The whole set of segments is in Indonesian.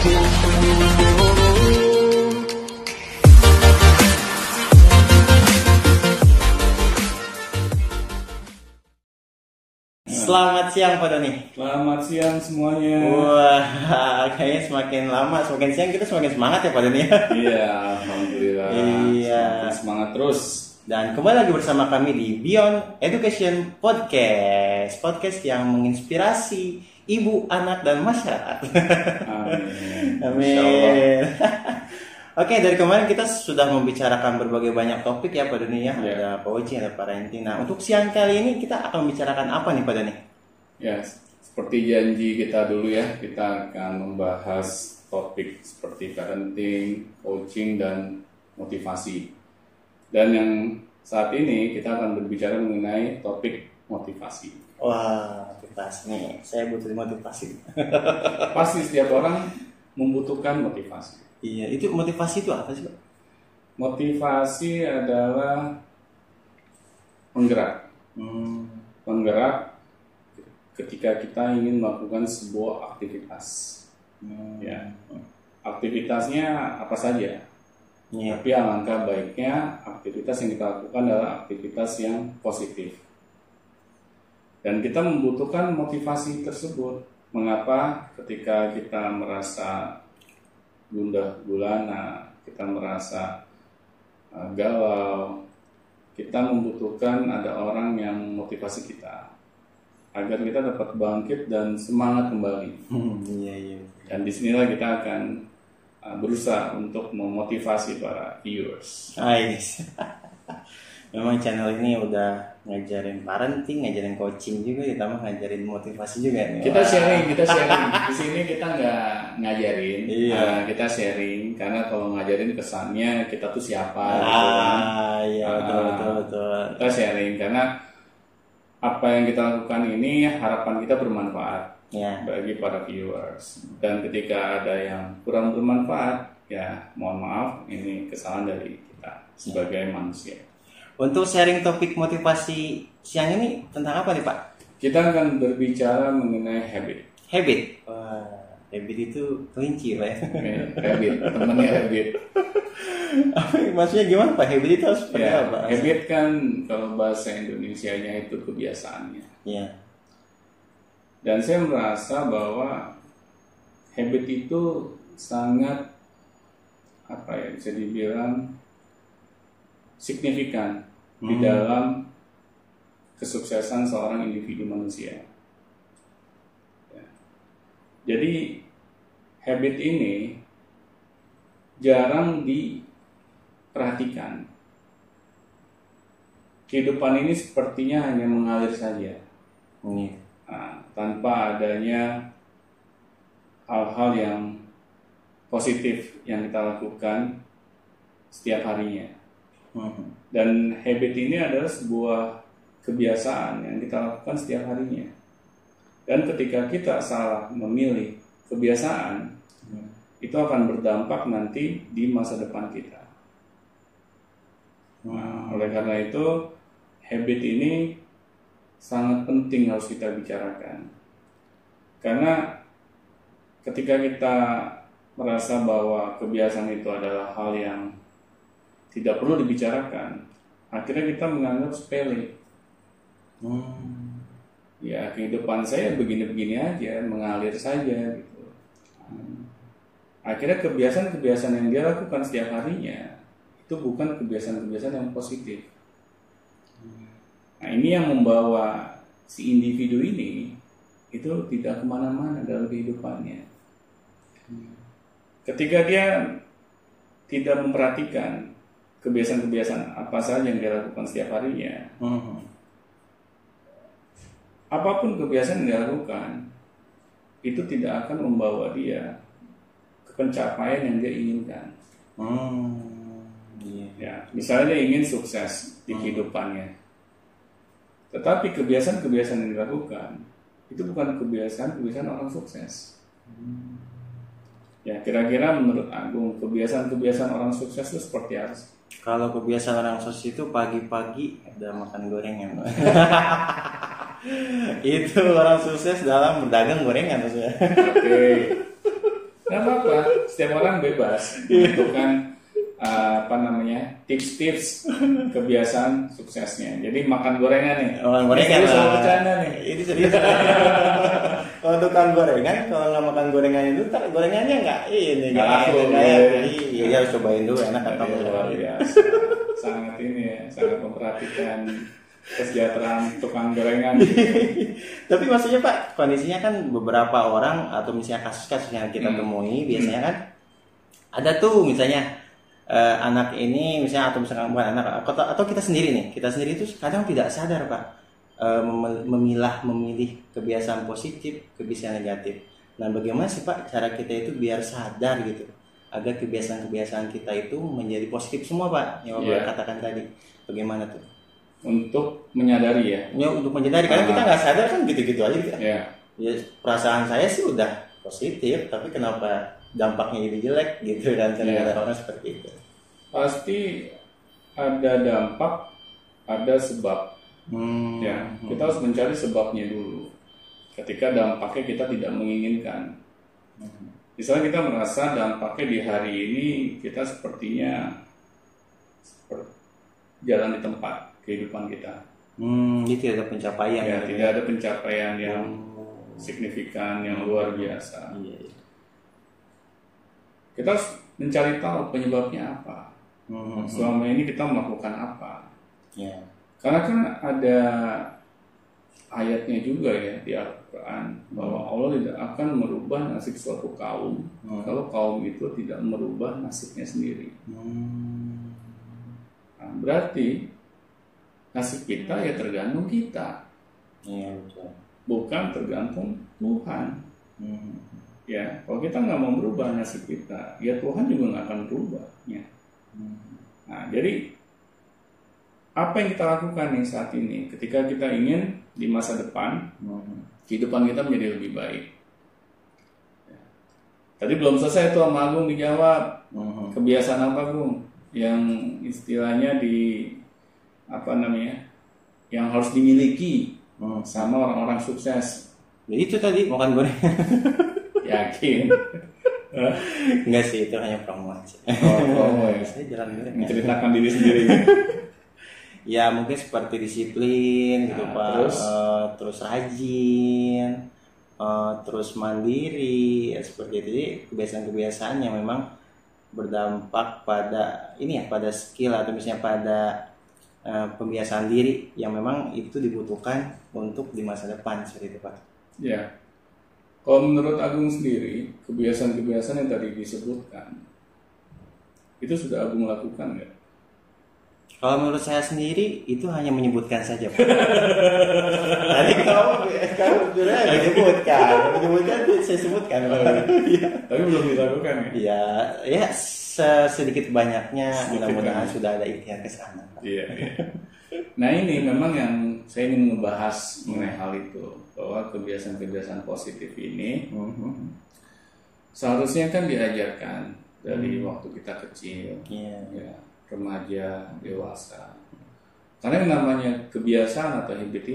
Selamat siang Pak Doni. Selamat siang semuanya. Wah, kayaknya semakin lama, semakin siang kita semakin semangat ya Pak Doni. Iya, alhamdulillah. Iya. Semakin semangat terus. Dan kembali lagi bersama kami di Beyond Education Podcast, podcast yang menginspirasi ibu, anak, dan masyarakat. Amin. Amin. Oke, dari kemarin kita sudah membicarakan berbagai banyak topik ya Pak Doni ya. Ada coaching, ada parenting. Nah, untuk siang kali ini kita akan membicarakan apa nih Pak Doni? Ya, seperti janji kita dulu ya, kita akan membahas topik seperti parenting, coaching, dan motivasi. Dan yang saat ini kita akan berbicara mengenai topik motivasi. Wah, motivasi nih. Saya butuh motivasi. Pasti setiap orang membutuhkan motivasi. Iya, itu motivasi itu apa sih Pak? Motivasi adalah penggerak. Penggerak ketika kita ingin melakukan sebuah aktivitas. Ya. Aktivitasnya apa saja. Iya. Tapi alangkah baiknya aktivitas yang kita lakukan adalah aktivitas yang positif. Dan kita membutuhkan motivasi tersebut. Mengapa ketika kita merasa gundah gulana, kita merasa galau, kita membutuhkan ada orang yang motivasi kita agar kita dapat bangkit dan semangat kembali. Iya. Dan disinilah kita akan berusaha untuk memotivasi para viewers. Nice. Memang channel ini udah ngajarin parenting, ngajarin coaching juga, ditambah ngajarin motivasi juga nih. Kita sharing. Di sini kita nggak ngajarin, Iya. kita sharing karena kalau ngajarin kesannya kita tuh siapa. Iya, betul. Kita sharing karena apa yang kita lakukan ini harapan kita bermanfaat bagi para viewers. Dan ketika ada yang kurang bermanfaat, ya mohon maaf, ini kesalahan dari kita sebagai manusia. Untuk sharing topik motivasi siang ini tentang apa nih Pak? Kita akan berbicara mengenai habit. Habit. Wah, habit itu kelinci Pak ya. Habit, temannya habit. Maksudnya gimana Pak? Habit itu harus seperti Ya, apa? habit kan kalau bahasa Indonesianya itu kebiasaannya. Iya. Dan saya merasa bahwa habit itu sangat bisa dibilang signifikan di dalam kesuksesan seorang individu manusia. Ya. Jadi habit ini jarang diperhatikan. Kehidupan ini sepertinya hanya mengalir saja. Tanpa adanya hal-hal yang positif yang kita lakukan setiap harinya. Dan habit ini adalah sebuah kebiasaan yang kita lakukan setiap harinya. Dan ketika kita salah memilih kebiasaan, itu akan berdampak nanti di masa depan kita. Oleh karena itu, habit ini sangat penting harus kita bicarakan. Karena ketika kita merasa bahwa kebiasaan itu adalah hal yang tidak perlu dibicarakan, akhirnya kita menganggap sepele. Ya, kehidupan saya begini-begini aja, mengalir saja gitu. Akhirnya kebiasaan-kebiasaan yang dia lakukan setiap harinya itu bukan kebiasaan-kebiasaan yang positif. Nah, ini yang membawa si individu ini itu tidak kemana-mana dalam kehidupannya. Ketika dia tidak memperhatikan kebiasaan-kebiasaan apa saja yang dia lakukan setiap harinya, apapun kebiasaan yang dia lakukan itu tidak akan membawa dia ke pencapaian yang dia inginkan. Ya, misalnya dia ingin sukses di kehidupannya, tetapi kebiasaan-kebiasaan yang dilakukan itu bukan kebiasaan-kebiasaan orang sukses. Ya, kira-kira menurut Agung, kebiasaan-kebiasaan orang sukses itu seperti apa? Kalau kebiasaan orang sukses itu pagi-pagi udah makan gorengan. Itu orang sukses dalam berdagang gorengan maksudnya. Oke. Gak apa-apa. setiap orang bebas menentukan tips-tips kebiasaan suksesnya. Jadi makan gorengan nih. Makan gorengan Ini lah. bercanda nih. Ini serius. Kalau tukang gorengan, kalau nggak makan gorengan itu, gorengannya nggak Nggak laku, iya, harus cobain dulu enak atau Luar biasa. Sangat ini ya, sangat memperhatikan kesejahteraan tukang gorengan. Tapi maksudnya Pak, kondisinya kan beberapa orang atau misalnya kasus-kasus yang kita temui biasanya kan ada tuh misalnya anak ini misalnya atau misalkan bukan anak atau kita sendiri itu kadang tidak sadar Pak memilih kebiasaan positif, kebiasaan negatif. Nah, bagaimana sih Pak cara kita itu biar sadar gitu agar kebiasaan-kebiasaan kita itu menjadi positif semua Pak yang Bapak katakan tadi. Bagaimana tuh? Untuk menyadari ya. Untuk menyadari karena kita nggak sadar kan gitu-gitu aja gitu. Ya, perasaan saya sih udah positif, tapi kenapa dampaknya jadi jelek gitu kan? Ada orang seperti itu. Pasti ada dampak, ada sebab. Ya, kita harus mencari sebabnya dulu. Ketika dampaknya kita tidak menginginkan. Misalnya kita merasa dampaknya di hari ini kita sepertinya jalan di tempat kehidupan kita. Jadi tidak ada pencapaian. Ya, tidak ada pencapaian yang signifikan, yang luar biasa. Kita harus mencari tahu penyebabnya apa. Selama ini kita melakukan apa? Karena kan ada ayatnya juga ya di Al-Quran bahwa Allah tidak akan merubah nasib suatu kaum kalau kaum itu tidak merubah nasibnya sendiri. Nah, berarti nasib kita ya tergantung kita, bukan tergantung Tuhan. Ya, kalau kita nggak mau merubah nasib kita, ya Tuhan juga nggak akan merubahnya. Nah, jadi apa yang kita lakukan nih saat ini ketika kita ingin di masa depan kehidupan kita menjadi lebih baik? Tadi belum selesai tuh sama Agung dijawab. Kebiasaan apa Agung? Yang istilahnya yang harus dimiliki sama orang-orang sukses. Jadi itu tadi makan goreng. Yakin? Enggak sih, itu hanya promosi. Promo ya. Saya jalan goreng. Menceritakan diri sendiri. Ya mungkin seperti disiplin gitu Pak. Terus rajin, terus mandiri, ya, seperti itu. Jadi kebiasaan-kebiasaan yang memang berdampak pada pada skill atau misalnya pada pembiasaan diri yang memang itu dibutuhkan untuk di masa depan seperti itu Pak. Ya, kalau menurut Agung sendiri kebiasaan-kebiasaan yang tadi disebutkan itu sudah Agung lakukan nggak? Kalau menurut saya sendiri itu hanya menyebutkan saja Pak. Tadi kamu sudah menyebutkan saya sebutkan. Tapi belum dilakukan ya? Ya sedikit banyaknya mudah-mudahan sudah ada ikhtiar ke sana. Iya. Nah ini memang yang saya ingin membahas mengenai hal itu, bahwa kebiasaan-kebiasaan positif ini seharusnya kan diajarkan dari waktu kita kecil, ya, remaja, dewasa. Karena yang namanya kebiasaan atau habit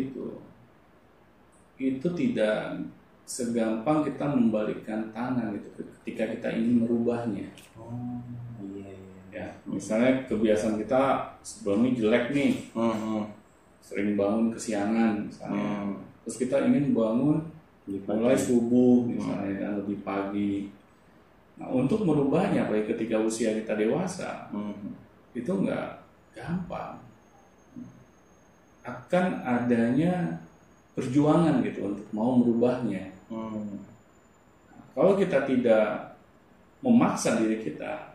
itu tidak segampang kita membalikkan tangan gitu ketika kita ingin merubahnya. Ya, misalnya kebiasaan kita sebelumnya jelek nih, sering bangun kesiangan misalnya, terus kita ingin bangun mulai subuh misalnya dan lebih pagi. Nah, untuk merubahnya baik ketika usia kita dewasa itu nggak gampang, akan adanya perjuangan gitu untuk mau merubahnya. Kalau kita tidak memaksa diri kita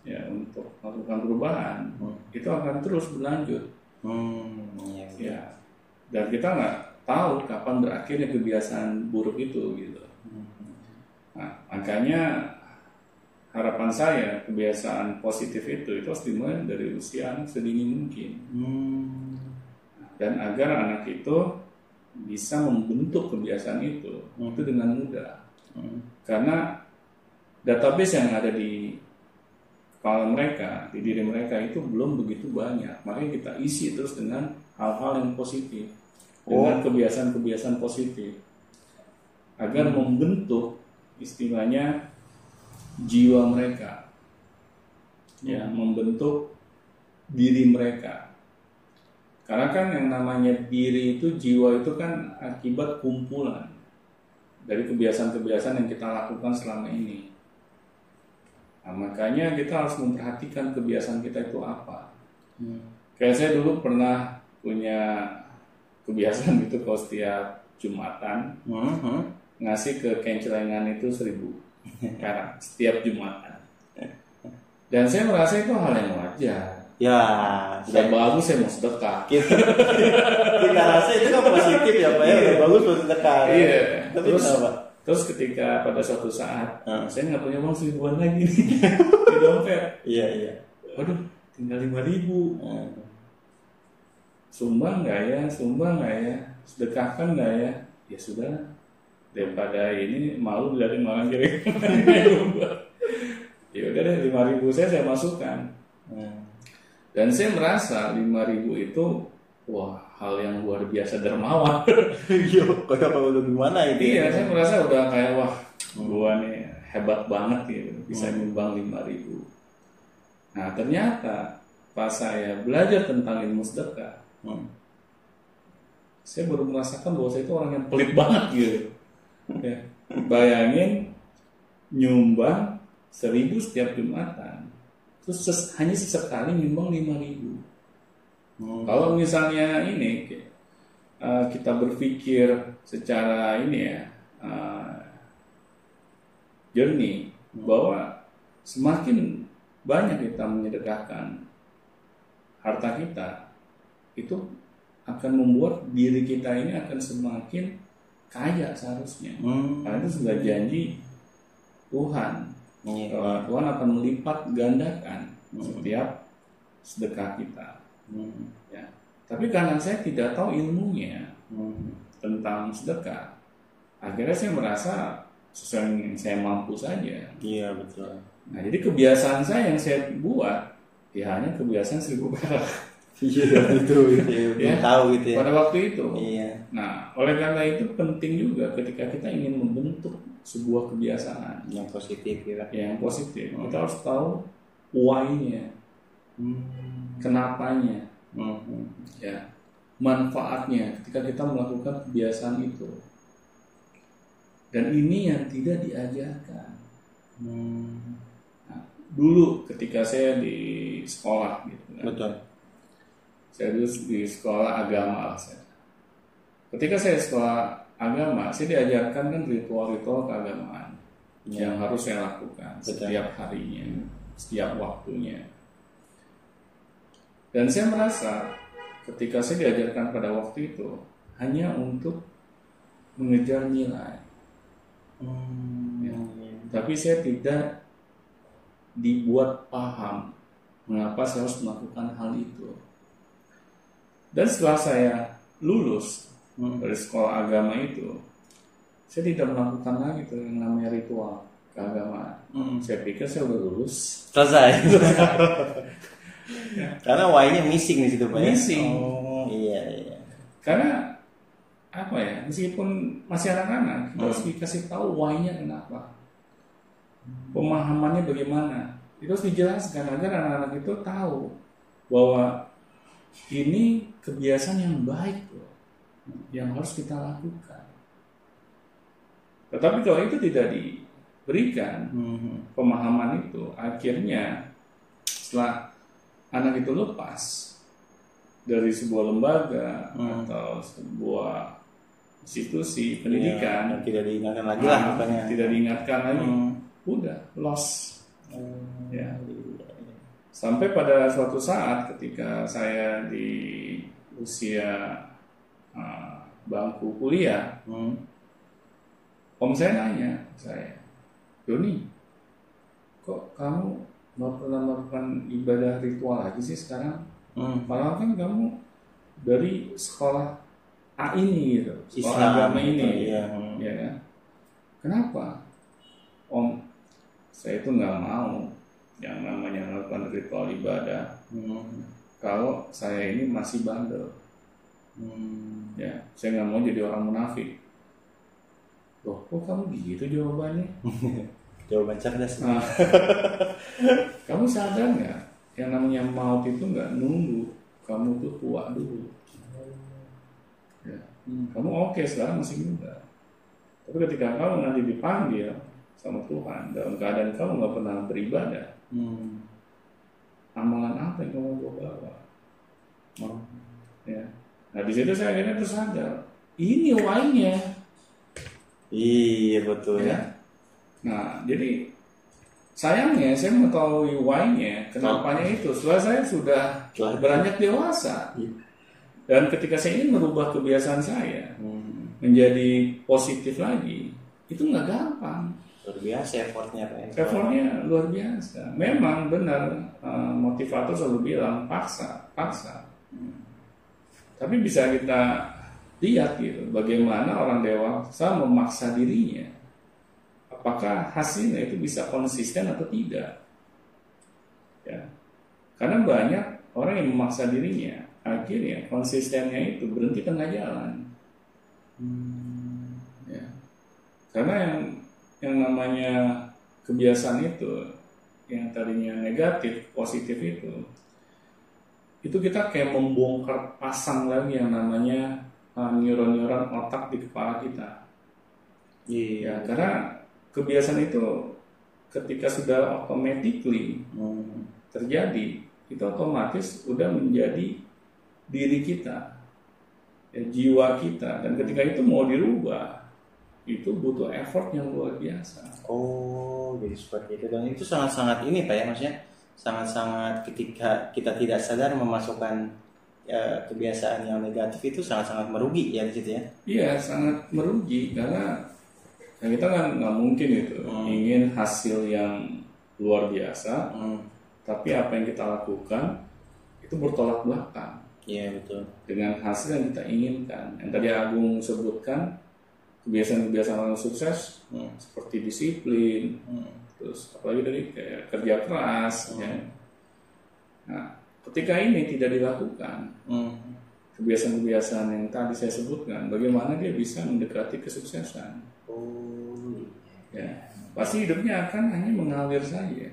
ya untuk melakukan perubahan, itu akan terus berlanjut. Ya, dan kita nggak tahu kapan berakhirnya kebiasaan buruk itu gitu. Nah, makanya harapan saya kebiasaan positif itu harus dimulai dari usia sedini mungkin, dan agar anak itu bisa membentuk kebiasaan itu dengan mudah. Karena database yang ada di kepala mereka, di diri mereka itu belum begitu banyak. Makanya kita isi terus dengan hal-hal yang positif, dengan kebiasaan-kebiasaan positif, agar membentuk istilahnya jiwa mereka, ya, membentuk diri mereka. Karena kan yang namanya diri itu, jiwa itu kan akibat kumpulan dari kebiasaan-kebiasaan yang kita lakukan selama ini. Nah, makanya kita harus memperhatikan kebiasaan kita itu apa. Kayak saya dulu pernah punya kebiasaan gitu, kalau setiap Jumatan ngasih ke kencelengan itu 1.000 perak setiap Jumatan. Dan saya merasa itu hal yang wajar. Ya, udah bagus, saya mau sedekah. Kita rasa itu kan positif ya Pak ya, udah bagus buat sedekah. Iya. Tapi terus ketika pada suatu saat saya nggak punya uang 1.000-an lagi nih di dompet. Iya. Waduh, tinggal 5.000. Sumbang nggak ya, sedekahkan nggak ya? Ya sudah, daripada ini malu dari malang kiri. Ya udah deh, 5.000 saya masukkan. Dan saya merasa 5.000 itu wah, hal yang luar biasa dermawan. Iya, kayak kalau gimana itu? Iya, saya merasa udah kayak wah, gua nih hebat banget gitu, bisa nyumbang 5.000. Nah, ternyata pas saya belajar tentang ilmu sedekah, saya baru merasakan bahwa saya itu orang yang pelit banget gitu. Ya. Bayangin nyumbang 1.000 setiap Jumatan, terus hanya sesekali nyumbang 5.000. Kalau misalnya ini kita berpikir secara ini ya, jernih, bahwa semakin banyak kita menyedekahkan harta kita, itu akan membuat diri kita ini akan semakin kaya seharusnya. Karena itu sudah janji Tuhan. Tuhan akan melipat gandakan setiap sedekah kita. Ya. Tapi karena saya tidak tahu ilmunya tentang sedekah, akhirnya saya merasa sesuai yang saya mampu saja. Iya, betul. Nah, jadi kebiasaan saya yang saya buat ya hanya kebiasaan 1.000 perak. Iya, itu ya, tahu gitu ya. Pada waktu itu. Iya. Nah, oleh karena itu penting juga ketika kita ingin membentuk sebuah kebiasaan yang positif ya. Yang positif. Kita harus tahu why-nya. Kenapanya. Ya. Manfaatnya ketika kita melakukan kebiasaan itu. Dan ini yang tidak diajarkan. Nah, dulu ketika saya di sekolah gitu kan. Betul. Saya dulu di sekolah agama. Ketika saya sekolah agama, saya diajarkan kan ritual-ritual keagamaan yang harus saya lakukan setiap harinya, setiap waktunya. Dan saya merasa ketika saya diajarkan pada waktu itu hanya untuk mengejar nilai. Tapi saya tidak dibuat paham mengapa saya harus melakukan hal itu. Dan setelah saya lulus dari sekolah agama itu, saya tidak melakukan lagi itu yang namanya ritual keagamaan. Saya pikir saya udah lulus, selesai. Karena why-nya missing di situ Pak. Missing. Iya. Karena apa ya? Meskipun masih anak-anak, kita harus dikasih tahu why-nya kenapa. Pemahamannya bagaimana? Itu harus dijelaskan agar anak-anak itu tahu bahwa ini kebiasaan yang baik loh, yang harus kita lakukan. Tetapi kalau itu tidak diberikan pemahaman itu, akhirnya setelah anak itu lepas dari sebuah lembaga atau sebuah institusi pendidikan, tidak diingatkan lagi lah, tidak diingatkan lagi, udah lost. Ya. Sampai pada suatu saat ketika saya di usia bangku kuliah, om saya nanya saya, Doni, kok kamu nggak pernah melakukan ibadah ritual lagi sih sekarang? Padahal kan kamu dari sekolah A ini gitu, sekolah agama ini, ya kan? Kenapa? Om, saya itu nggak mau yang namanya melakukan ritual ibadah kalau saya ini masih bandel. Ya, saya nggak mau jadi orang munafik. Loh, kok kamu gitu jawabannya? Jawaban cerdas. Nah, kamu sadar nggak yang namanya maut itu nggak nunggu kamu tuh tua dulu. Ya. Kamu oke sekarang masih muda, tapi ketika kamu nanti dipanggil sama Tuhan dalam keadaan kamu nggak pernah beribadah, amalan apa yang kamu bawa? Ya. Nah di situ saya akhirnya tersadar, ini why-nya. Iya betul Ya. Nah jadi sayangnya saya mengetahui why-nya, kenapanya itu setelah saya sudah beranjak dewasa. Dan ketika saya ingin merubah kebiasaan saya menjadi positif lagi, itu nggak gampang. Luar biasa effortnya Pak. Effortnya luar biasa. Memang benar, motivator selalu bilang paksa. Tapi bisa kita lihat gitu, bagaimana orang dewasa memaksa dirinya. Apakah hasilnya itu bisa konsisten atau tidak? Ya. Karena banyak orang yang memaksa dirinya, akhirnya konsistennya itu berhenti tengah jalan. Ya. Karena yang namanya kebiasaan itu, yang tadinya negatif, positif itu kita kayak membongkar pasang lagi yang namanya neuron-neuron otak di kepala kita. Ya, karena kebiasaan itu ketika sudah automatically terjadi, itu otomatis udah menjadi diri kita, ya, jiwa kita, dan ketika itu mau dirubah itu butuh effort yang luar biasa. Oh, jadi seperti itu. Dan itu sangat-sangat ini Pak ya, maksudnya sangat-sangat ketika kita tidak sadar memasukkan kebiasaan yang negatif itu sangat-sangat merugi ya di situ ya. Iya, sangat merugi karena kita kan nggak mungkin itu ingin hasil yang luar biasa, tapi apa yang kita lakukan itu bertolak belakang. Iya betul. Dengan hasil yang kita inginkan. Yang tadi Agung sebutkan, kebiasaan-kebiasaan orang sukses seperti disiplin, terus apalagi dari kayak kerja keras. Ya. Nah, ketika ini tidak dilakukan, kebiasaan-kebiasaan yang tadi saya sebutkan, bagaimana dia bisa mendekati kesuksesan? Ya, pasti hidupnya akan hanya mengalir saja.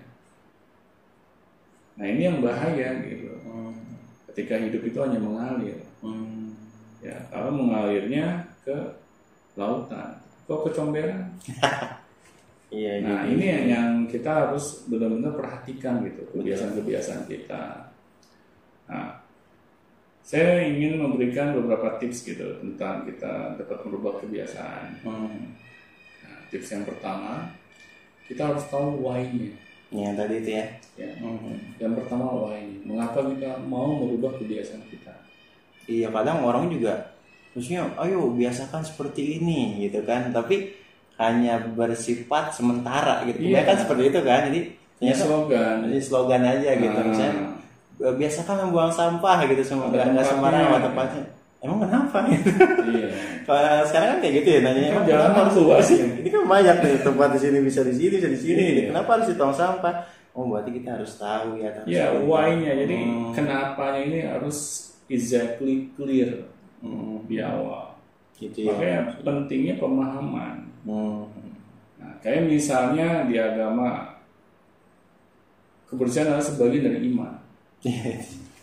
Nah ini yang bahaya gitu. Ketika hidup itu hanya mengalir, ya kalau mengalirnya ke lautan, kok kecomberan. Iya, nah ini yang kita harus benar-benar perhatikan gitu, kebiasaan-kebiasaan kita. Nah, saya ingin memberikan beberapa tips gitu tentang kita dapat merubah kebiasaan. Nah, tips yang pertama, kita harus tahu why-nya. Yang tadi itu ya. Yang pertama why-nya. Mengapa kita mau merubah kebiasaan kita? Iya, kadang orang juga maksudnya ayo biasakan seperti ini gitu kan, tapi hanya bersifat sementara gitu. Iya kan seperti itu kan. Jadi slogan aja gitu. Misalnya biasakan membuang sampah gitu, enggak sembarangan tempatnya. Emang kenapa gitu? Iya. Kalau sekarang kan kayak gitu ya nanya, emang kenapa harus luas sih? Ini kan banyak nih tempat di sini bisa di sini, bisa di sini. Iya. Kenapa harus di tong sampah? Oh, berarti kita harus tahu ya. Ya, why-nya. Jadi kenapanya ini harus exactly clear di awal. Gitu ya. Makanya pentingnya pemahaman. Nah, kayak misalnya di agama kebersihan adalah sebagian dari iman.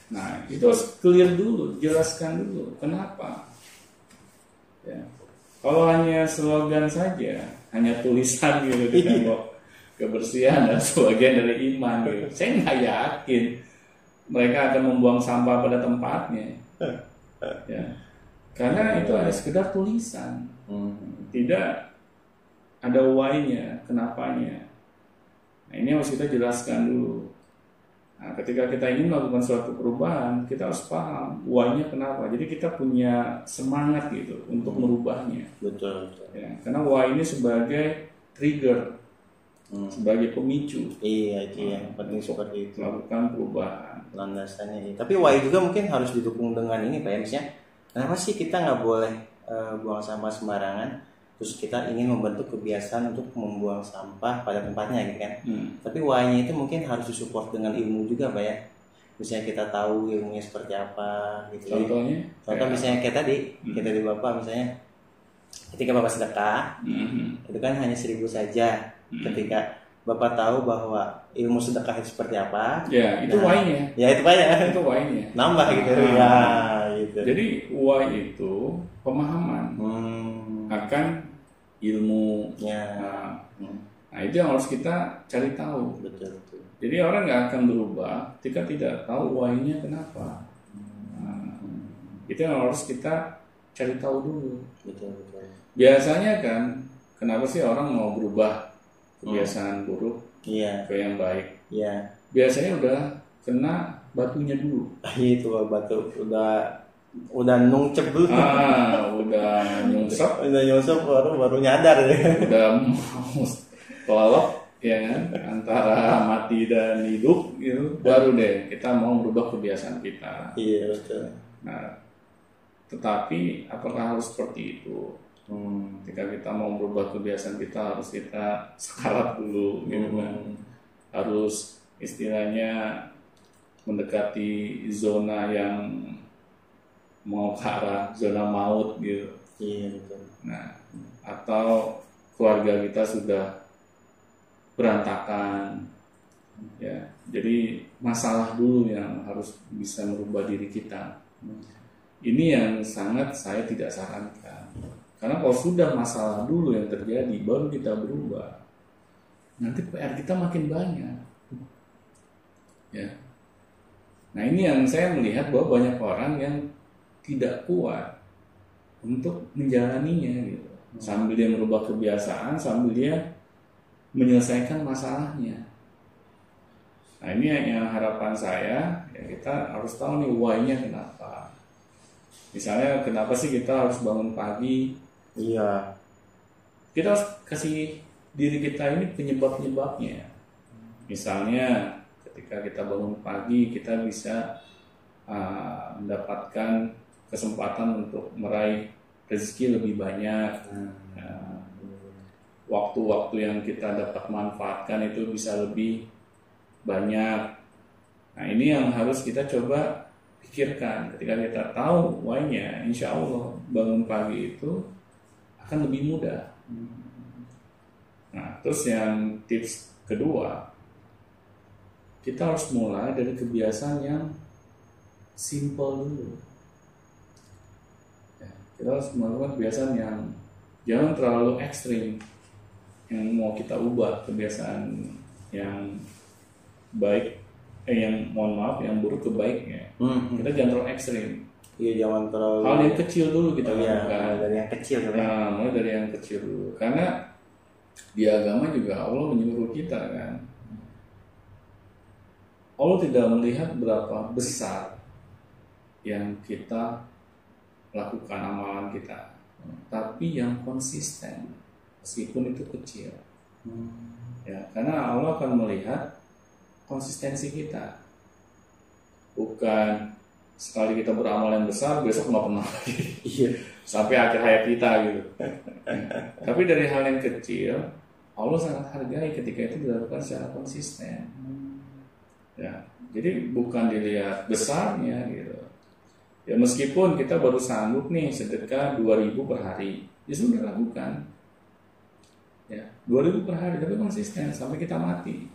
Nah, itu harus clear dulu, jelaskan dulu kenapa. Ya. Kalau hanya slogan saja, hanya tulisan gitu di tembok, kebersihan adalah sebagian dari iman gitu. Saya nggak yakin mereka akan membuang sampah pada tempatnya. Ya. Karena itu hanya sekedar tulisan, tidak ada why-nya, kenapanya. Nah, ini harus kita jelaskan dulu. Nah, ketika kita ingin melakukan suatu perubahan, kita harus paham why-nya kenapa. Jadi kita punya semangat gitu untuk merubahnya. Betul. Ya, karena why ini sebagai trigger, sebagai pemicu. Iya, itu yang penting seperti itu. Melakukan perubahan. Landasannya. Tapi why juga mungkin harus didukung dengan ini, Pak ya. Misalnya, kenapa sih kita nggak boleh buang sampah sembarangan? Terus kita ingin membentuk kebiasaan untuk membuang sampah pada tempatnya gitu kan. Tapi why-nya itu mungkin harus disupport dengan ilmu juga Pak ya. Misalnya kita tahu ilmunya seperti apa gitu. Contohnya? Contoh misalnya kayak tadi, kita di Bapak misalnya ketika Bapak sedekah, itu kan hanya 1.000 saja. Ketika Bapak tahu bahwa ilmu sedekah itu seperti apa. Ya, itu why-nya. Ya itu Pak ya. Itu why-nya. Nambah gitu. Ya, gitu. Jadi why itu pemahaman akan ilmu. Ya. Nah, itu yang harus kita cari tahu. Betul. Jadi orang nggak akan berubah ketika tidak tahu why-nya kenapa. Itu yang harus kita cari tahu dulu. Betul. Biasanya kan, kenapa sih orang mau berubah kebiasaan buruk ke yang baik? Iya. Biasanya udah kena batunya dulu. Itu batu udah nungcep dulu. Udah nyungsep. Udah nyungsep baru nyadar ya. Udah mau kelelep ya kan, antara mati dan hidup gitu. Baru deh kita mau merubah kebiasaan kita. Iya betul. Nah, tetapi apakah harus seperti itu? Ketika kita mau merubah kebiasaan kita harus kita sekarat dulu gitu kan. Harus istilahnya mendekati zona yang mau ke arah zona maut gitu. Iya betul. Nah, atau keluarga kita sudah berantakan ya. Jadi masalah dulu yang harus bisa merubah diri kita. Ini yang sangat saya tidak sarankan. Karena kalau sudah masalah dulu yang terjadi, baru kita berubah, nanti PR kita makin banyak. Ya. Nah ini yang saya melihat bahwa banyak orang yang tidak kuat untuk menjalaninya gitu. Sambil dia merubah kebiasaan, sambil dia menyelesaikan masalahnya. Nah ini yang harapan saya, ya kita harus tahu nih why-nya kenapa. Misalnya kenapa sih kita harus bangun pagi? Iya. Kita harus kasih diri kita ini penyebab-penyebabnya. Misalnya ketika kita bangun pagi, kita bisa mendapatkan kesempatan untuk meraih rezeki lebih banyak. Waktu-waktu yang kita dapat manfaatkan itu bisa lebih banyak. Nah ini yang harus kita coba pikirkan. Ketika kita tahu why-nya, insya Allah bangun pagi itu akan lebih mudah. Nah, terus yang tips kedua, kita harus mulai dari kebiasaan yang simple dulu. Ya, kita harus melakukan kebiasaan yang jangan terlalu ekstrim, yang mau kita ubah kebiasaan yang baik, yang mohon maaf, yang buruk ke baiknya. Kita jangan terlalu ekstrim. Iya, jangan terlalu. Hal yang kecil dulu kita lakukan. Dari yang kecil. Mulai dari yang kecil dulu. Karena di agama juga Allah menyuruh kita kan. Allah tidak melihat berapa besar yang kita lakukan amalan kita, tapi yang konsisten, meskipun itu kecil. Ya, karena Allah akan melihat konsistensi kita. Bukan sekali kita beramal yang besar, besok nggak pernah lagi. Iya. Sampai akhir hayat kita gitu. Tapi dari hal yang kecil, Allah sangat hargai ketika itu dilakukan secara konsisten. Ya, jadi bukan dilihat besarnya gitu. Ya meskipun kita baru sanggup nih sedekah 2.000 per hari, ya sudah lakukan. Ya, 2.000 per hari tapi konsisten sampai kita mati.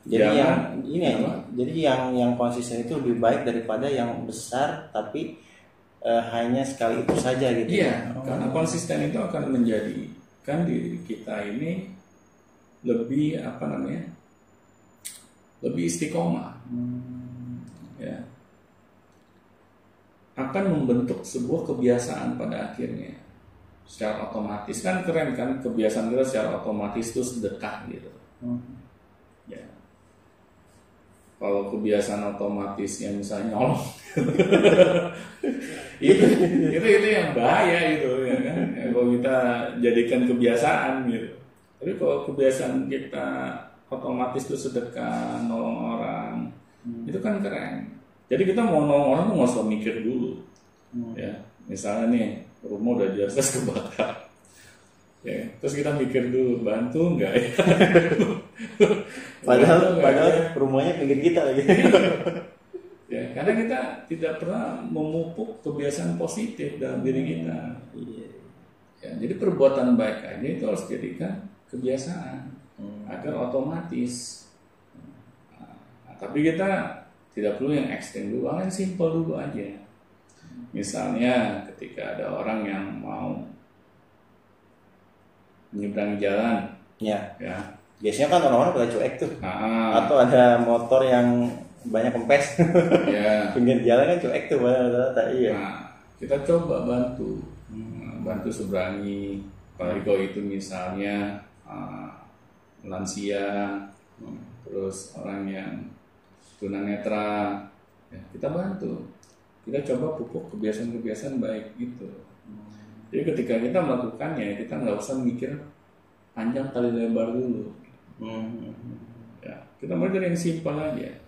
Jadi yang konsisten itu lebih baik daripada yang besar tapi hanya sekali itu saja gitu. Iya, karena konsisten itu akan menjadikan diri kita ini lebih lebih istiqomah. Ya. Akan membentuk sebuah kebiasaan pada akhirnya. Secara otomatis kan keren kan, kebiasaan kita secara otomatis itu sedekah gitu. Ya. Kalau kebiasaan otomatisnya misalnya nyolong, itu yang bahaya gitu ya kan. Kalau kita jadikan kebiasaan gitu. Tapi kalau kebiasaan kita otomatis itu sedekah, nolong orang, itu kan keren. Jadi kita mau nolong orang tuh nggak usah mikir dulu. Ya, misalnya nih rumah udah jelas kebakar. Ya, terus kita mikir dulu bantu nggak ya? Padahal rumahnya pinggir kita lagi. Ya, karena kita tidak pernah memupuk kebiasaan positif dalam diri kita. Ya, jadi perbuatan baik aja itu harus jadikan kebiasaan agar otomatis. Nah, tapi kita tidak perlu yang ekstrem dulu, yang simple dulu aja. Misalnya ketika ada orang yang mau menyeberangi jalan, ya. Biasanya kan orang-orang pada cuek tuh, atau ada motor yang banyak kempes, pinggir jalan kan cuek tuh, iya. Nah, kita coba bantu seberangi, apalagi kalau itu misalnya lansia, terus orang yang tunanetra, ya, kita bantu. Kita coba pupuk kebiasaan-kebiasaan baik gitu. Jadi ketika kita melakukannya, kita nggak usah mikir panjang kali lebar dulu. Ya, kita mulai dari yang simpel aja.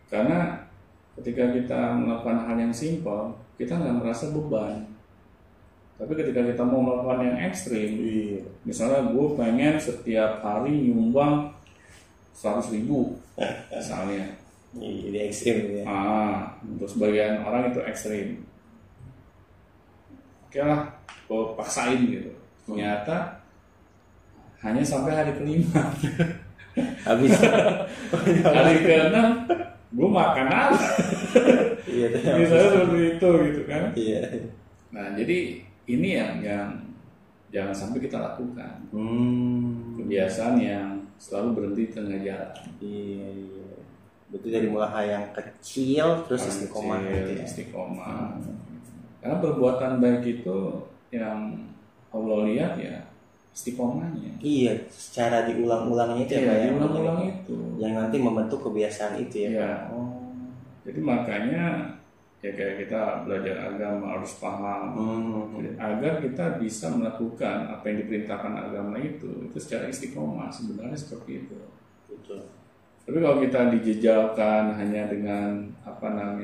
Karena ketika kita melakukan hal yang simpel, kita nggak merasa beban. Tapi ketika kita mau melakukan yang ekstrim, misalnya gue pengen setiap hari nyumbang 100.000 misalnya. Jadi ekstrim ya. Untuk sebagian orang itu ekstrim. Oke lah, gue paksain gitu. Ternyata hanya sampai hari kelima. Habis hari ke-6 gue makan apa? Misalnya seperti itu gitu kan. Iya. Nah jadi ini yang jangan sampai kita lakukan. Kebiasaan yang selalu berhenti di tengah jalan. Iya. Betul, dari mulai hal yang kecil terus istiqomah gitu ya. Istiqomah. Karena perbuatan baik itu yang Allah lihat ya istiqomahnya. Iya, secara diulang-ulangnya itu ya. Diulang-ulang itu. Yang nanti membentuk kebiasaan itu ya. Iya. Jadi makanya ya kayak kita belajar agama harus paham agar kita bisa melakukan apa yang diperintahkan agama itu secara istiqomah, sebenarnya seperti itu. Betul. Tapi kalau kita dijejalkan hanya dengan hafalan,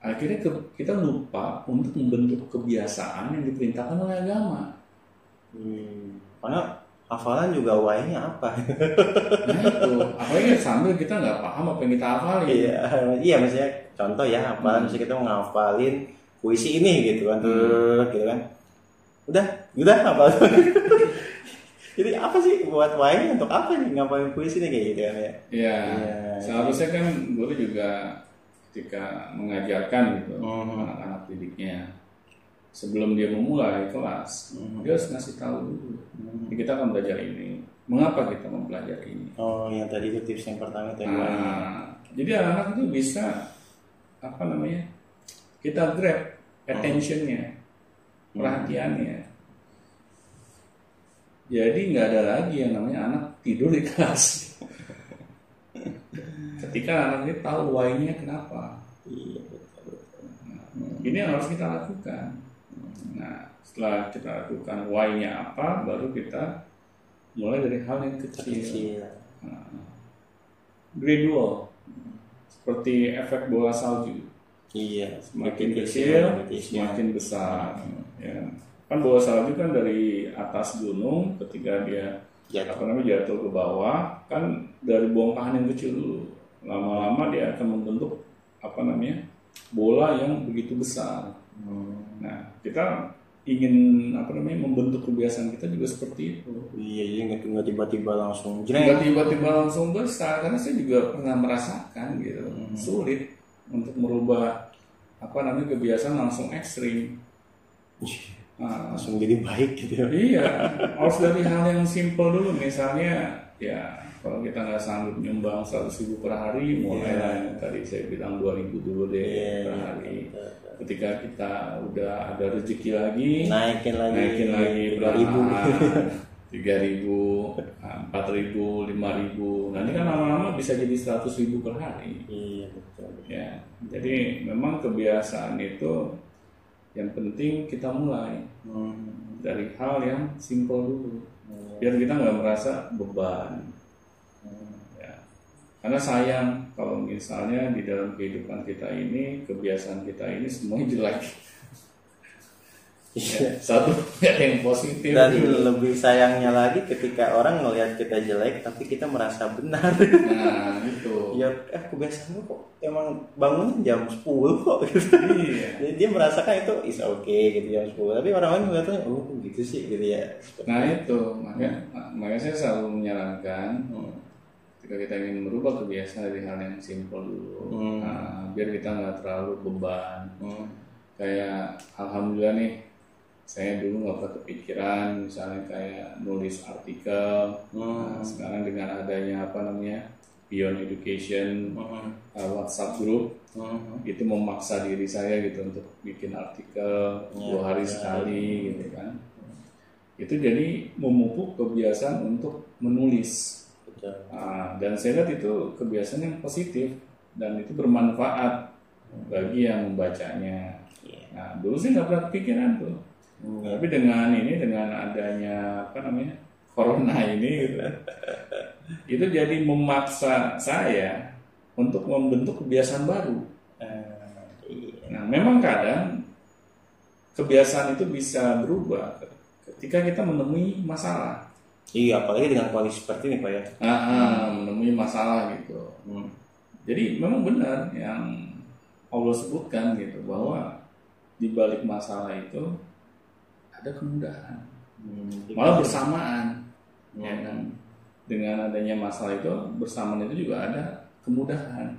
akhirnya kita lupa untuk membentuk kebiasaan yang diperintahkan oleh agama. Karena hafalan juga why-nya apa? Nah itu, apalagi sambil kita nggak paham apa yang kita hafalin. Iya, maksudnya contoh ya, hafalan misalnya kita mau ngafalin puisi ini gitu kan, gitu kan. Udah hafal. Jadi apa sih buat why-nya, untuk apa nih ngafalin puisi ini kayak gitu kan ya? Iya. Seharusnya kan guru juga ketika mengajarkan gitu anak-anak didiknya, sebelum dia memulai kelas, dia harus ngasih tahu dulu. Kita akan belajar ini. Mengapa kita mempelajari ini? Yang tadi itu tips yang pertama tadi. Jadi anak-anak itu bisa kita grab attentionnya, perhatiannya. Jadi nggak ada lagi yang namanya anak tidur di kelas. Ketika anak ini tahu why-nya kenapa. Ini yang harus kita lakukan. Nah, setelah kita lakukan why-nya apa, baru kita mulai dari hal yang kecil. Gradual, seperti efek bola salju. Iya, semakin kecil, semakin besar. Ya. Kan bola salju kan dari atas gunung, ketika dia jatuh ke bawah, kan dari bongkahan yang kecil dulu. Lama-lama dia akan membentuk bola yang begitu besar. Nah, kita ingin membentuk kebiasaan kita juga seperti itu. Iya, jadi nggak tiba-tiba langsung besar, karena saya juga pernah merasakan gitu. Sulit untuk merubah kebiasaan langsung ekstrim. Langsung jadi baik gitu ya. Iya, harus dari hal yang simple dulu. Misalnya ya kalau kita nggak sanggup nyumbang 100.000 per hari, mulailah yang tadi saya bilang 2.000 dulu deh per hari. Ketika kita udah ada rezeki lagi, naikin lagi 3.000, 4.000, 5.000. Nanti kan lama-lama bisa jadi 100.000 per hari. Iya, betul. Ya, jadi memang kebiasaan itu yang penting kita mulai dari hal yang simple dulu, biar kita nggak merasa beban. Ya. Karena sayang kalau misalnya di dalam kehidupan kita ini, kebiasaan kita ini semuanya jelek. Ya, satu nggak yang positif. Dan lebih sayangnya lagi ketika orang ngelihat kita jelek, tapi kita merasa benar. Nah itu. Ya kebiasaan kok emang bangun jam 10 kok gitu. Iya. Jadi dia merasakan itu is okay gitu jam 10. Tapi orang lain melihatnya gitu sih gitu ya. Nah itu makanya saya selalu menyarankan ketika kita ingin merubah kebiasaan dari hal yang simpel dulu, biar kita nggak terlalu beban. Kayak alhamdulillah nih, saya dulu nggak pernah kepikiran misalnya kayak nulis artikel. Nah, sekarang dengan adanya Beyond Education WhatsApp group, itu memaksa diri saya gitu untuk bikin artikel 2 hari sekali gitu kan. Itu jadi memupuk kebiasaan untuk menulis. Dan saya lihat itu kebiasaan yang positif dan itu bermanfaat bagi yang membacanya. Nah, dulu sih nggak pernah kepikiran tuh. Tapi dengan adanya corona ini gitu, itu jadi memaksa saya untuk membentuk kebiasaan baru. Nah, memang kadang kebiasaan itu bisa berubah ketika kita menemui masalah. Iya, apalagi dengan kondisi seperti ini Pak ya. Menemui masalah gitu. Jadi memang benar yang Allah sebutkan gitu, bahwa di balik masalah itu ada kemudahan. Malah bersamaan, ya kan? Dengan adanya masalah itu, bersamaan itu juga ada kemudahan.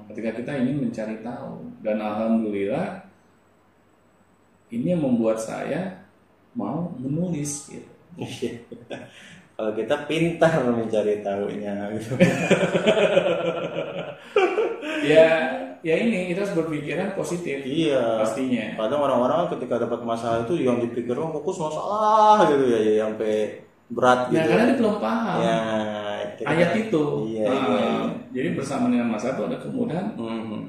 Ketika kita ingin mencari tahu, dan alhamdulillah ini yang membuat saya mau menulis gitu. Kalau kita pintar mencari tahunya gitu. ya ini kita harus berpikiran positif. Iya, pastinya. Kadang orang-orang ketika dapat masalah itu yang dipikirkan fokus masalah gitu ya sampai berat gitu. Ya karena dia belum paham ayat itu. Iya. Jadi bersama dengan masalah itu ada kemudahan.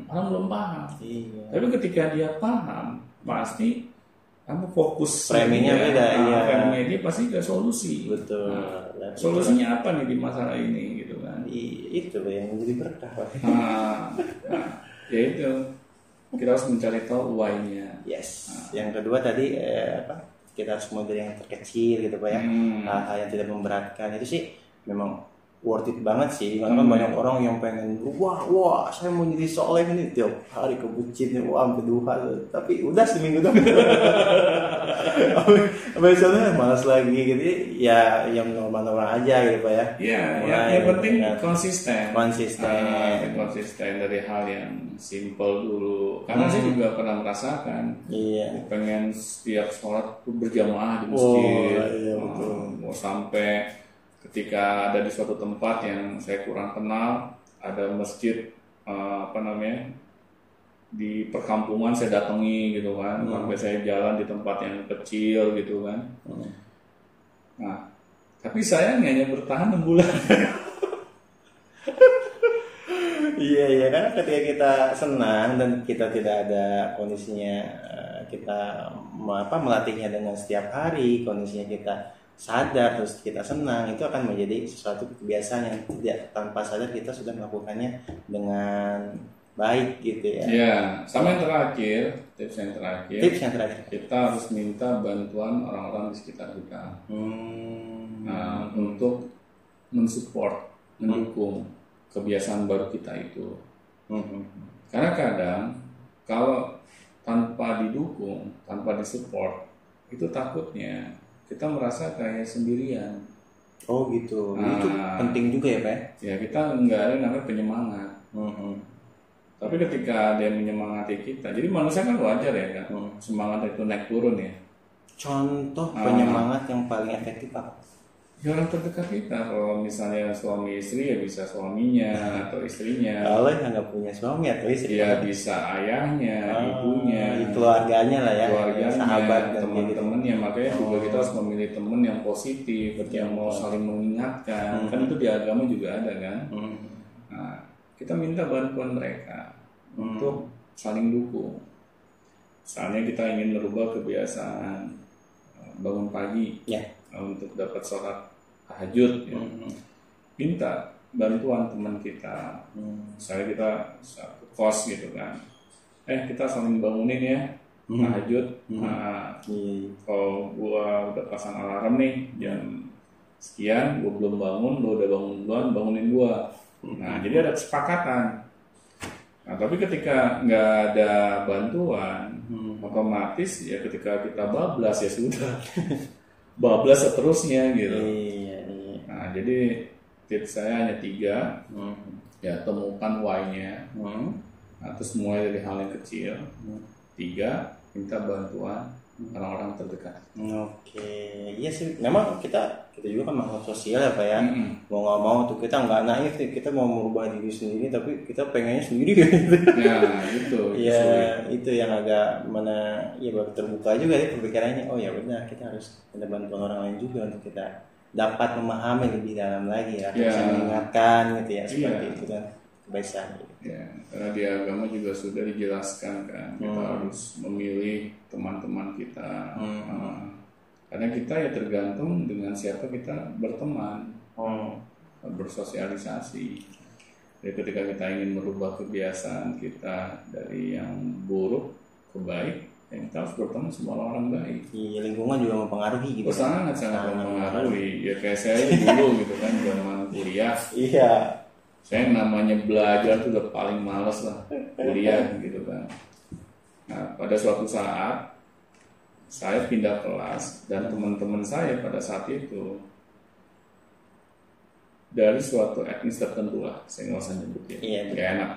Orang belum paham. Iya. Tapi ketika dia paham, pasti kamu fokus. Framingnya beda. Framingnya dia pasti ke solusi. Betul. Solusinya apa nih di masalah ini gitu kan? Itu yang menjadi berkah. Ya itu kita harus mencari tahu why-nya. Yes. Yang kedua tadi kita harus mulai dari yang terkecil gitu Pak ya. Hal-hal yang tidak memberatkan itu sih memang worth it banget sih. Karena banyak orang yang pengen wah saya mau jadi soleh ini tiap hari kebucin sampai 2 hari. Tapi udah seminggu doang. Biasanya malas lagi gitu ya, yang normal-normal aja gitu Pak ya. Iya, yang penting konsisten. Konsisten dari hal yang simple dulu. Karena saya juga pernah merasakan. Iya. Pengen setiap sholat berjamaah di masjid. Iya, betul. Mau sampai ketika ada di suatu tempat yang saya kurang kenal, ada masjid di perkampungan saya datangi gitu kan, sampai saya jalan di tempat yang kecil gitu kan. Nah, tapi sayangnya hanya bertahan 6 bulan. Iya karena ketika kita senang dan kita tidak ada kondisinya kita melatihnya dengan setiap hari, kondisinya kita sadar terus kita senang, itu akan menjadi sesuatu kebiasaan yang tidak tanpa sadar kita sudah melakukannya dengan baik gitu ya. Iya, sama yang terakhir, tips yang terakhir. Kita harus minta bantuan orang-orang di sekitar kita. Nah, untuk mensupport, mendukung kebiasaan baru kita itu. Karena kadang kalau tanpa didukung, tanpa disupport, itu takutnya kita merasa kayak sendirian. Oh gitu. Itu penting juga ya Pak? Ya kita nggak ada namanya penyemangat. Tapi ketika ada yang menyemangati kita, jadi manusia kan wajar ya kan, semangat itu naik turun ya. Contoh penyemangat yang paling efektif apa? Ya orang terdekat kita, kalau misalnya suami istri ya bisa suaminya atau istrinya. Kalau yang nggak punya suami atau istri ya bisa ayahnya, ibunya, keluarganya lah ya, sahabat dan teman-temannya. Makanya juga kita harus memilih teman yang positif, yang mau saling mengingatkan. Kan itu di agama juga ada kan. Nah, kita minta bantuan mereka untuk saling dukung. Misalnya kita ingin merubah kebiasaan bangun pagi untuk dapat sholat tahajud, minta bantuan teman kita. Misalnya kita satu kos gitu kan, kita saling bangunin ya tahajud. Kalau gua udah pasang alarm nih jam sekian, gua belum bangun, lu udah bangun duluan, bangunin gua. Nah, jadi ada kesepakatan. Nah, tapi ketika nggak ada bantuan, otomatis ya ketika kita bablas ya sudah, bablas seterusnya gitu. Iya. Nah, jadi tips saya hanya 3, ya temukan why-nya, terus mulai dari hal yang kecil. 3, minta bantuan orang-orang terdekat. Oke, iya sih. Memang kita juga kan makhluk sosial ya Pak ya. Mau nggak mau tuh kita nggak naif nih, kita mau merubah diri sendiri, tapi kita pengennya sendiri gitu. Ya itu. Ya itu yang agak mana ya baru terbuka juga ya pemikirannya. Oh ya benar, kita harus ada bantuan orang lain juga untuk kita dapat memahami lebih dalam lagi ya. Bisa mengingatkan gitu ya seperti itu kan kebiasaan. Ya, karena di agama juga sudah dijelaskan kan kita harus memilih teman-teman kita. Karena kita ya tergantung dengan siapa kita berteman, bersosialisasi. Jadi ketika kita ingin merubah kebiasaan kita dari yang buruk ke baik, ya kita harus berteman sama orang baik. Iya, lingkungan juga mempengaruhi gitu. Sangat mempengaruhi. Ya kayak saya dulu gitu kan zaman kuliah. Iya. Saya namanya belajar tuh udah paling males lah kuliah gitu kan. Nah pada suatu saat saya pindah kelas dan teman-teman saya pada saat itu dari suatu etnis tertentu lah, saya nggak usah nyebutin, gak enak.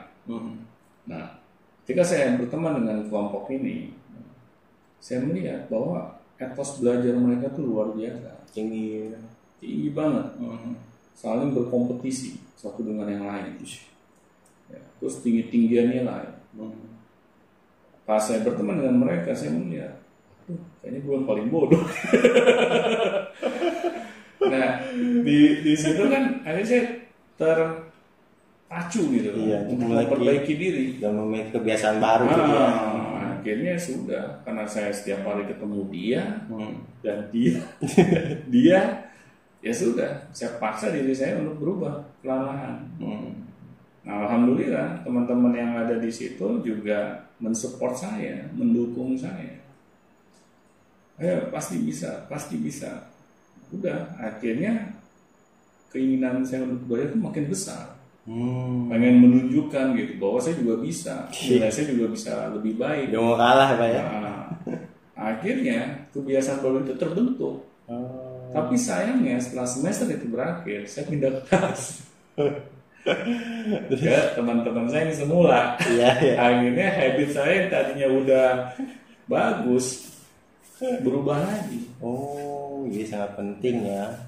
Nah ketika saya berteman dengan kelompok ini, saya melihat bahwa etos belajar mereka tuh luar biasa, tinggi banget, saling berkompetisi satu dengan yang lain, ya, terus tinggi-tinggian nilai. Pas saya berteman dengan mereka, saya melihat, kayaknya gue yang paling bodoh. Nah, di situ kan akhirnya saya terpacu gitu, untuk memperbaiki diri dan memiliki kebiasaan baru. Akhirnya sudah, karena saya setiap hari ketemu dia dan dia ya sudah, saya paksa diri saya untuk berubah perlahan. Nah, alhamdulillah teman-teman yang ada di situ juga mensupport saya, mendukung saya. Ayo pasti bisa. Udah, akhirnya keinginan saya untuk belajar itu makin besar. Pengen menunjukkan gitu bahwa saya juga bisa, nilai saya juga bisa lebih baik. Gak mau kalah Pak ya. Nah, akhirnya kebiasaan baru itu terbentuk. Tapi sayangnya setelah semester itu berakhir, saya pindah kelas ke teman-teman saya ini semula. Akhirnya habit saya yang tadinya udah bagus berubah lagi. Oh, iya sangat penting ya.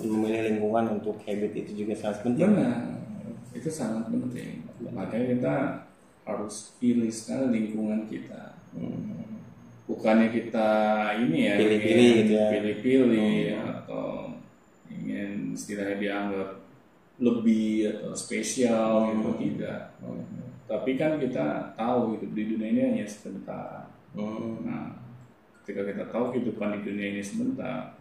Memilih lingkungan untuk habit itu juga sangat penting. Benar, itu sangat penting. Makanya kita harus pilih sekali lingkungan kita. Bukannya kita ini ya pilih-pilih gitu ya, pilih-pilih atau ingin istilahnya dianggap lebih atau spesial gitu, tidak. Tapi kan kita tahu hidup di dunia ini hanya sebentar. Nah, ketika kita tahu kehidupan di dunia ini sebentar,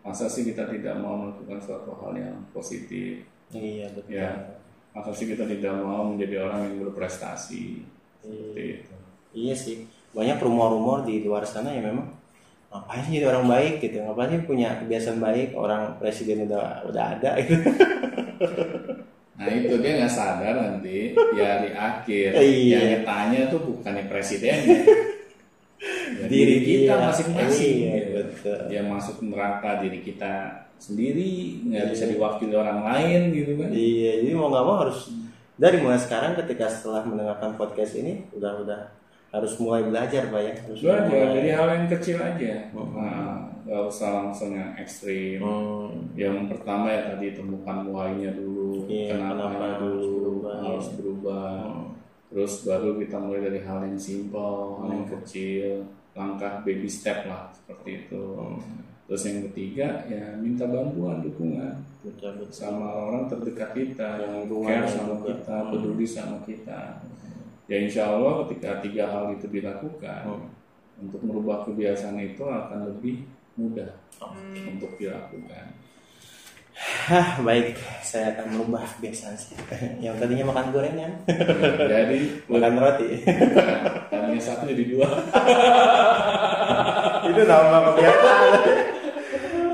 masa sih kita tidak mau melakukan suatu hal yang positif? Iya betul. Ya, masa sih kita tidak mau menjadi orang yang berprestasi? Seperti itu. Iya sih. Banyak rumor-rumor di luar sana ya memang ngapain sih jadi orang baik gitu, ngapain sih punya kebiasaan baik, orang presiden udah ada gitu. Nah itu dia nggak sadar nanti ya di akhir yang ditanya tuh bukannya presidennya ya, diri kita masing-masing gitu. Dia masuk neraka diri kita sendiri, nggak bisa diwakili orang lain gitu kan. Iya, jadi mau nggak mau harus dari mulai sekarang ketika setelah mendengarkan podcast ini udah harus mulai belajar Pak ya, harus belajar dari hal yang kecil aja. Nggak usah langsung yang ekstrim. Yang pertama ya tadi temukan why-nya dulu, kenapa harus berubah. Terus baru kita mulai dari hal yang simple, hal yang kecil, langkah baby step lah seperti itu. Terus yang ketiga ya minta bantuan, dukungan sama orang terdekat kita yang care sama kita, peduli sama kita. Ya insya Allah ketika 3 hal itu dilakukan, untuk merubah kebiasaan itu akan lebih mudah untuk dilakukan. Baik, saya akan merubah kebiasaan saya. Yang tadinya makan gorengan, jadi makan roti. Tadinya 1 jadi 2. Itu nama kebiasaan.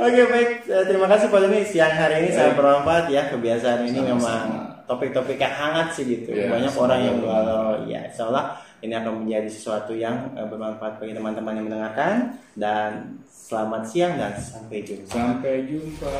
Oke, baik. Terima kasih Pak Doni. Siang hari ini sangat bermanfaat ya. Kebiasaan ini memang topik-topik yang hangat sih gitu. Banyak orang yang kalau ya insyaallah ini akan menjadi sesuatu yang bermanfaat bagi teman-teman yang mendengarkan. Dan selamat siang dan sampai jumpa. Sampai jumpa.